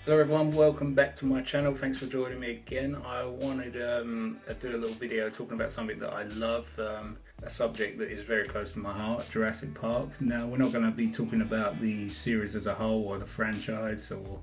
Hello everyone, welcome back to my channel. Thanks for joining me again. I wanted to do a little video talking about something that I love, a subject that is very close to my heart, Jurassic Park. Now, we're not going to be talking about the series as a whole or the franchise or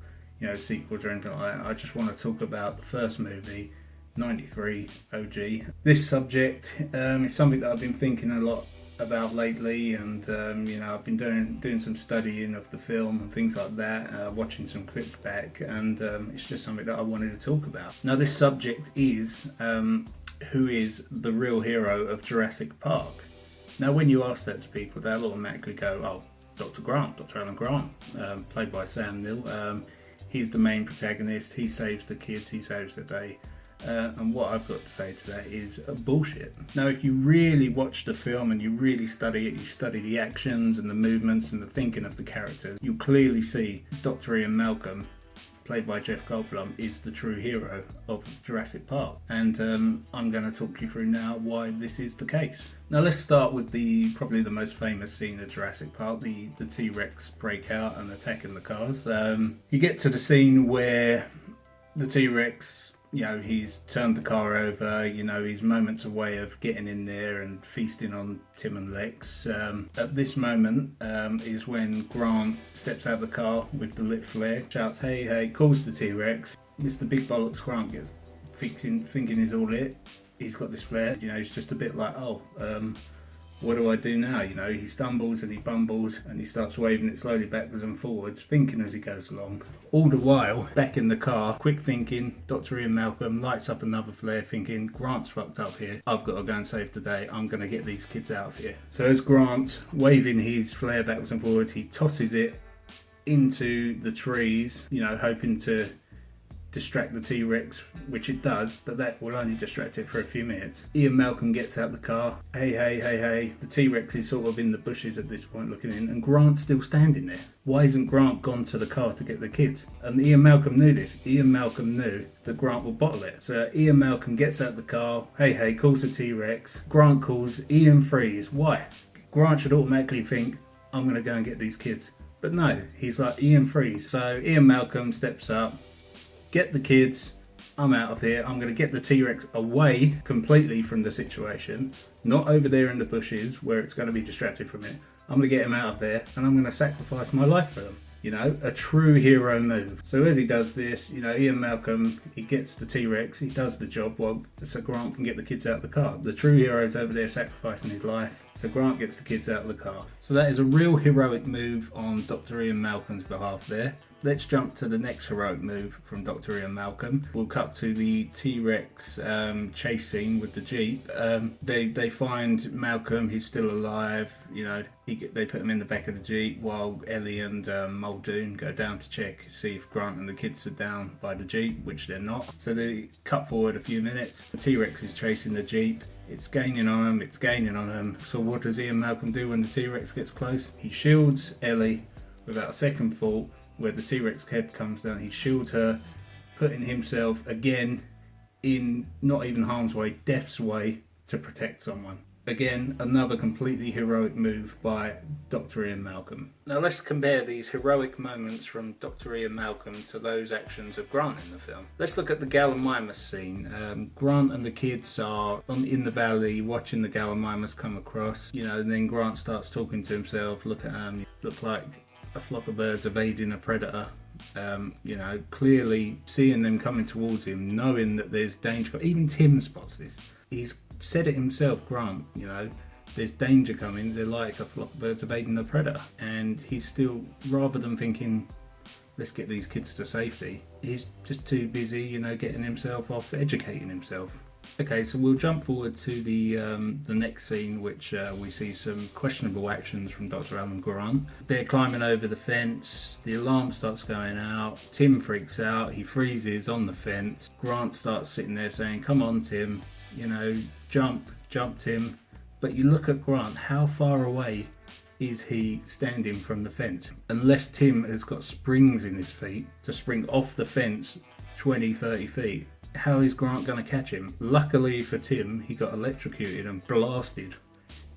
sequels or anything like that. I just want to talk about the first movie, 93 OG. This subject is something that I've been thinking a lot about lately, and I've been doing some studying of the film and things like that, watching some clips back, and it's just something that I wanted to talk about. Now, this subject is who is the real hero of Jurassic Park. Now, when you ask that to people, they'll automatically go, oh, Dr. Alan Grant, played by Sam Neill. He's the main protagonist. He saves the kids, he saves the day. And what I've got to say to that is bullshit. Now, if you really watch the film and you really study it, you study the actions and the movements and the thinking of the characters, you'll clearly see Dr. Ian Malcolm, played by Jeff Goldblum, is the true hero of Jurassic Park. And I'm going to talk you through now why this is the case. Now, let's start with probably the most famous scene of Jurassic Park, the T-Rex breakout and attacking the cars. You get to the scene where the T-Rex, he's turned the car over, he's moments away of getting in there and feasting on Tim and Lex. At this moment is when Grant steps out of the car with the lit flare, shouts, hey, hey, calls the T-Rex. Mr. Big Bollocks Grant gets thinking he's all lit. He's got this flare, he's just a bit like, what do I do now? He stumbles and he bumbles and he starts waving it slowly backwards and forwards, thinking as he goes along. All the while, back in the car, quick thinking, Dr. Ian Malcolm lights up another flare thinking, Grant's fucked up here. I've got to go and save the day. I'm going to get these kids out of here. So as Grant, waving his flare backwards and forwards, he tosses it into the trees, hoping to distract the T-Rex, which it does, but that will only distract it for a few minutes. Ian Malcolm gets out the car. Hey, hey, hey, hey. The T-Rex is sort of in the bushes at this point looking in, and Grant's still standing there. Why isn't Grant gone to the car to get the kids? And Ian Malcolm knew this. Ian Malcolm knew that Grant would bottle it. So Ian Malcolm gets out the car. Hey, hey, calls the T-Rex. Grant calls. Ian frees. Why? Grant should automatically think, I'm going to go and get these kids. But no, he's like, Ian frees. So Ian Malcolm steps up. Get the kids, I'm out of here. I'm going to get the T-Rex away completely from the situation, not over there in the bushes where it's going to be distracted from it. I'm going to get him out of there and I'm going to sacrifice my life for them. A true hero move. So as he does this, Ian Malcolm, he gets the T-Rex, he does the job so Grant can get the kids out of the car. The true hero's over there sacrificing his life, so Grant gets the kids out of the car. So that is a real heroic move on Dr. Ian Malcolm's behalf there. Let's jump to the next heroic move from Dr. Ian Malcolm. We'll cut to the T-Rex chase scene with the Jeep. They find Malcolm, he's still alive. They put him in the back of the Jeep while Ellie and Muldoon go down to check, see if Grant and the kids are down by the Jeep, which they're not. So they cut forward a few minutes. The T-Rex is chasing the Jeep. It's gaining on them, So what does Ian Malcolm do when the T-Rex gets close? He shields Ellie without a second thought. Where the T-Rex head comes down, he shields her, putting himself again in not even harm's way, death's way, to protect someone. Again, another completely heroic move by Dr. Ian Malcolm. Now let's compare these heroic moments from Dr. Ian Malcolm to those actions of Grant in the film. Let's look at the Gallimimus scene. Grant and the kids are in the valley watching the Gallimimus come across, and then Grant starts talking to himself, look at him, look like a flock of birds evading a predator, clearly seeing them coming towards him, knowing that there's danger. Even Tim spots this. He's said it himself, Grant, there's danger coming. They're like a flock of birds evading a predator. And he's still, rather than thinking, let's get these kids to safety, he's just too busy, getting himself off, educating himself. Okay, so we'll jump forward to the next scene, which we see some questionable actions from Dr. Alan Grant. They're climbing over the fence, the alarm starts going out, Tim freaks out, he freezes on the fence. Grant starts sitting there saying, come on Tim, jump Tim. But you look at Grant, how far away is he standing from the fence? Unless Tim has got springs in his feet to spring off the fence 20-30 feet. How is Grant going to catch him? Luckily for Tim, he got electrocuted and blasted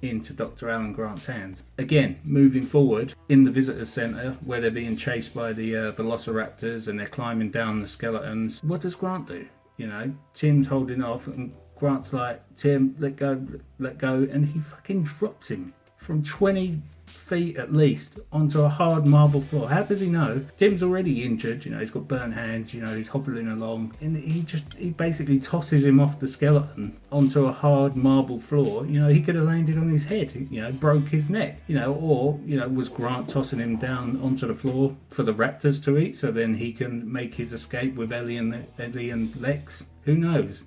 into Dr. Alan Grant's hands. Again, moving forward in the visitor centre where they're being chased by the velociraptors and they're climbing down the skeletons, what does Grant do? You know, Tim's holding off and Grant's like, Tim, let go, and he fucking drops him from 20 feet at least onto a hard marble floor. How does he know? Tim's already injured, you know, he's got burnt hands, you know, he's hobbling along, and he basically tosses him off the skeleton onto a hard marble floor. You know, he could have landed on his head, you know, broke his neck, you know, or, you know, was Grant tossing him down onto the floor for the raptors to eat so then he can make his escape with Ellie and Lex? Who knows?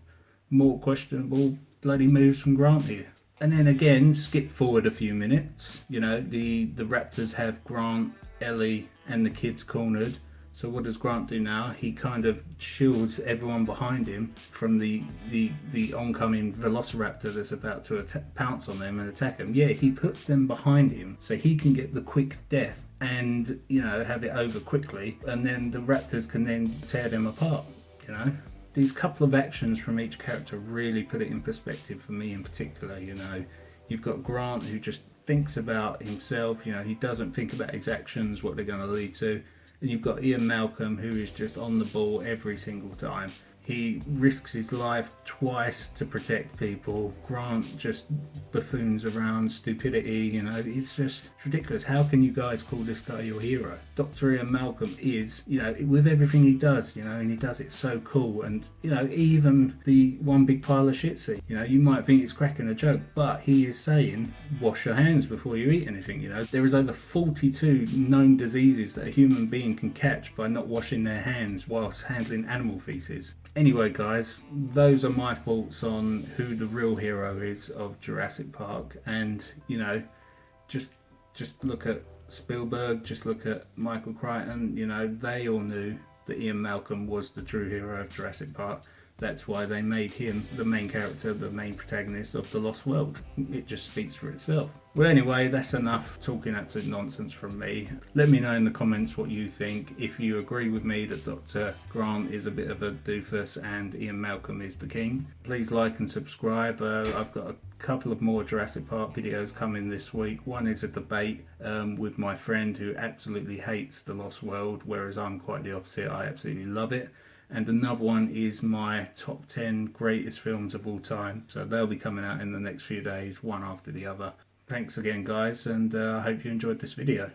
More questionable bloody moves from Grant here. And then again, skip forward a few minutes. You know, the raptors have Grant, Ellie, and the kids cornered. So what does Grant do now? He kind of shields everyone behind him from the oncoming velociraptor that's about to pounce on them and attack them. Yeah, he puts them behind him so he can get the quick death and, you know, have it over quickly. And then the raptors can then tear them apart, you know. These couple of actions from each character really put it in perspective for me in particular. You know, you've got Grant who just thinks about himself, you know, he doesn't think about his actions, what they're going to lead to. And you've got Ian Malcolm who is just on the ball every single time. He risks his life twice to protect people. Grant just buffoons around, stupidity, you know, it's just ridiculous. How can you guys call this guy your hero? Dr. Ian Malcolm is, you know, with everything he does, you know, and he does it so cool. And, you know, even the one big pile of shit scene, you know, you might think it's cracking a joke, but he is saying, wash your hands before you eat anything, you know. There is over 42 known diseases that a human being can catch by not washing their hands whilst handling animal feces. Anyway guys, those are my thoughts on who the real hero is of Jurassic Park. And, you know, just look at Spielberg, just look at Michael Crichton, you know, they all knew that Ian Malcolm was the true hero of Jurassic Park. That's why they made him the main character, the main protagonist of The Lost World. It just speaks for itself. Well anyway, that's enough talking absolute nonsense from me. Let me know in the comments what you think. If you agree with me that Dr. Grant is a bit of a doofus and Ian Malcolm is the king. Please like and subscribe. I've got a couple of more Jurassic Park videos coming this week. One is a debate with my friend who absolutely hates The Lost World, whereas I'm quite the opposite. I absolutely love it. And another one is my top 10 greatest films of all time. So they'll be coming out in the next few days, one after the other. Thanks again guys, and I hope you enjoyed this video.